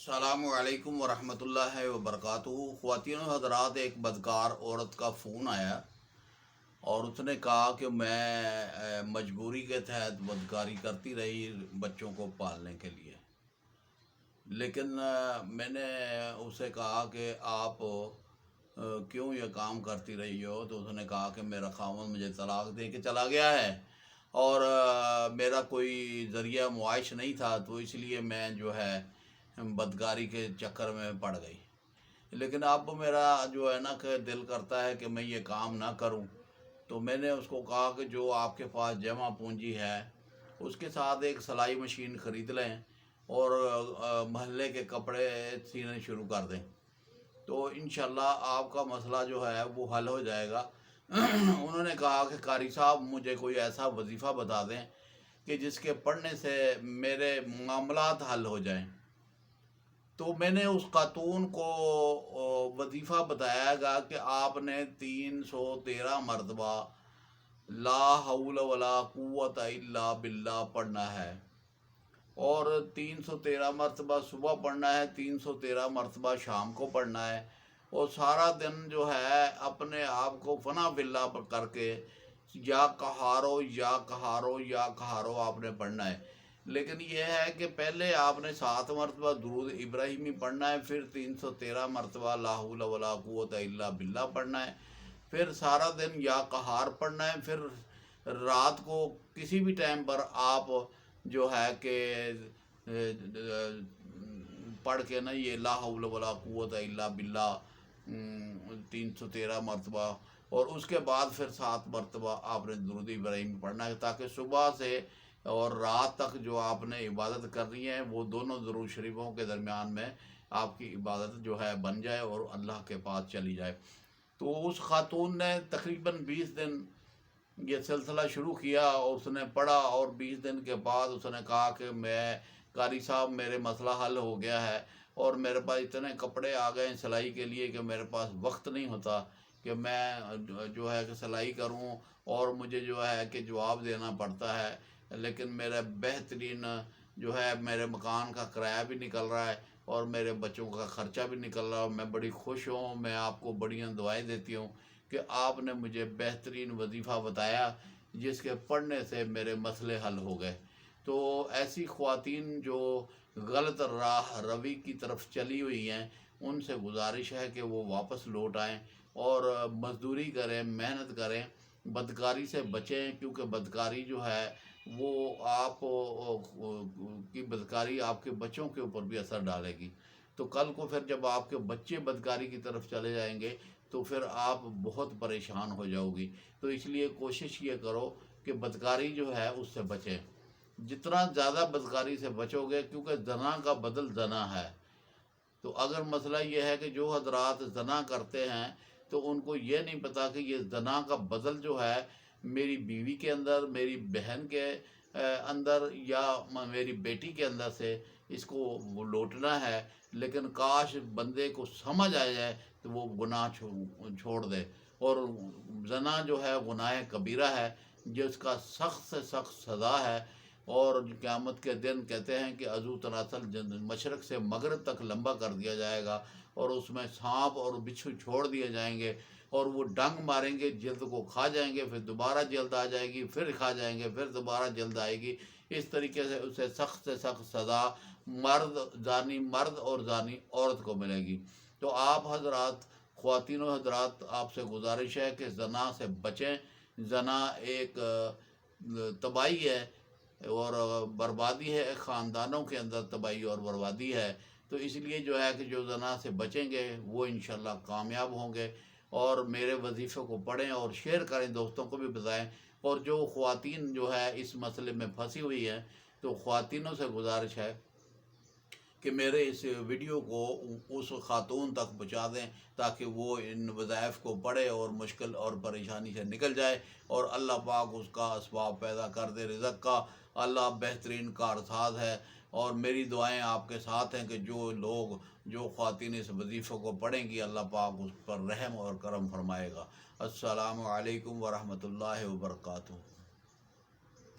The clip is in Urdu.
السلام علیکم ورحمۃ اللہ وبرکاتہ۔ خواتین و حضرات، ایک بدکار عورت کا فون آیا اور اس نے کہا کہ میں مجبوری کے تحت بدکاری کرتی رہی بچوں کو پالنے کے لیے، لیکن میں نے اسے کہا کہ آپ کیوں یہ کام کرتی رہی ہو؟ تو اس نے کہا کہ میرا خاوند مجھے طلاق دے کے چلا گیا ہے اور میرا کوئی ذریعہ معاش نہیں تھا، تو اس لیے میں جو ہے بدکاری کے چکر میں پڑ گئی۔ لیکن اب میرا جو ہے نا کہ دل کرتا ہے کہ میں یہ کام نہ کروں، تو میں نے اس کو کہا کہ جو آپ کے پاس جمع پونجی ہے اس کے ساتھ ایک سلائی مشین خرید لیں اور محلے کے کپڑے سینے شروع کر دیں، تو انشاءاللہ آپ کا مسئلہ جو ہے وہ حل ہو جائے گا۔ انہوں نے کہا کہ قاری صاحب مجھے کوئی ایسا وظیفہ بتا دیں کہ جس کے پڑھنے سے میرے معاملات حل ہو جائیں۔ تو میں نے اس خاتون کو وظیفہ بتایا گا کہ آپ نے 313 مرتبہ لا حول ولا قوت الا باللہ پڑھنا ہے، اور 313 مرتبہ صبح پڑھنا ہے، 313 مرتبہ شام کو پڑھنا ہے، اور سارا دن جو ہے اپنے آپ کو فنا باللہ پر کر کے یا قہارو یا قہارو یا قہارو آپ نے پڑھنا ہے۔ لیکن یہ ہے کہ پہلے آپ نے 7 مرتبہ درود ابراہیمی پڑھنا ہے، پھر 313 مرتبہ لا حول ولا قوت الا باللہ پڑھنا ہے، پھر سارا دن یا قہار پڑھنا ہے، پھر رات کو کسی بھی ٹائم پر آپ جو ہے کہ پڑھ کے نا یہ لا حول ولا قوت الا باللہ 313 مرتبہ، اور اس کے بعد پھر 7 مرتبہ آپ نے درود ابراہیم پڑھنا ہے، تاکہ صبح سے اور رات تک جو آپ نے عبادت کرنی ہے وہ دونوں درود شریفوں کے درمیان میں آپ کی عبادت جو ہے بن جائے اور اللہ کے پاس چلی جائے۔ تو اس خاتون نے تقریباً 20 دن یہ سلسلہ شروع کیا اور اس نے پڑھا، اور 20 دن کے بعد اس نے کہا کہ میں قاری صاحب میرے مسئلہ حل ہو گیا ہے، اور میرے پاس اتنے کپڑے آ گئے ہیں سلائی کے لیے کہ میرے پاس وقت نہیں ہوتا کہ میں جو ہے کہ سلائی کروں، اور مجھے جو ہے کہ جواب دینا پڑتا ہے، لیکن میرا بہترین جو ہے میرے مکان کا کرایہ بھی نکل رہا ہے اور میرے بچوں کا خرچہ بھی نکل رہا ہے، میں بڑی خوش ہوں، میں آپ کو بڑی دعائیں دیتی ہوں کہ آپ نے مجھے بہترین وظیفہ بتایا جس کے پڑھنے سے میرے مسئلے حل ہو گئے۔ تو ایسی خواتین جو غلط راہ روی کی طرف چلی ہوئی ہیں، ان سے گزارش ہے کہ وہ واپس لوٹ آئیں اور مزدوری کریں، محنت کریں، بدکاری سے بچیں، کیونکہ بدکاری جو ہے وہ آپ کی بدکاری آپ کے بچوں کے اوپر بھی اثر ڈالے گی، تو کل کو پھر جب آپ کے بچے بدکاری کی طرف چلے جائیں گے تو پھر آپ بہت پریشان ہو جاؤ گی۔ تو اس لیے کوشش یہ کرو کہ بدکاری جو ہے اس سے بچیں، جتنا زیادہ بدکاری سے بچو گے، کیونکہ زنا کا بدل زنا ہے۔ تو اگر مسئلہ یہ ہے کہ جو حضرات زنا کرتے ہیں تو ان کو یہ نہیں پتا کہ یہ زنا کا بدل جو ہے میری بیوی کے اندر، میری بہن کے اندر یا میری بیٹی کے اندر سے اس کو وہ لوٹنا ہے، لیکن کاش بندے کو سمجھ آ جائے تو وہ گناہ چھوڑ دے، اور زنا جو ہے گناہ کبیرہ ہے جس کا سخت سے سخت سزا ہے، اور قیامت کے دن کہتے ہیں کہ عضو تناسل مشرق سے مغرب تک لمبا کر دیا جائے گا، اور اس میں سانپ اور بچھو چھوڑ دیے جائیں گے، اور وہ ڈنگ ماریں گے، جلد کو کھا جائیں گے، پھر دوبارہ جلد آ جائے گی، پھر کھا جائیں گے، پھر دوبارہ جلد آئے گی۔ اس طریقے سے اسے سخت سے سخت سزا زانی مرد اور زانی عورت کو ملے گی۔ تو آپ حضرات، خواتین و حضرات، آپ سے گزارش ہے کہ زنا سے بچیں۔ زنا ایک تباہی ہے اور بربادی ہے، خاندانوں کے اندر تباہی اور بربادی ہے، تو اس لیے جو ہے کہ جو زنا سے بچیں گے وہ انشاءاللہ کامیاب ہوں گے، اور میرے وظیفے کو پڑھیں اور شیئر کریں، دوستوں کو بھی بتائیں، اور جو خواتین جو ہے اس مسئلے میں پھنسی ہوئی ہیں تو خواتینوں سے گزارش ہے کہ میرے اس ویڈیو کو اس خاتون تک پہنچا دیں تاکہ وہ ان وظائف کو پڑھے اور مشکل اور پریشانی سے نکل جائے، اور اللہ پاک اس کا اسباب پیدا کر دے رزق کا۔ اللہ بہترین کارساز ہے، اور میری دعائیں آپ کے ساتھ ہیں کہ جو خواتین اس وظیفے کو پڑھیں گی اللہ پاک اس پر رحم اور کرم فرمائے گا۔ السلام علیکم ورحمۃ اللہ وبرکاتہ۔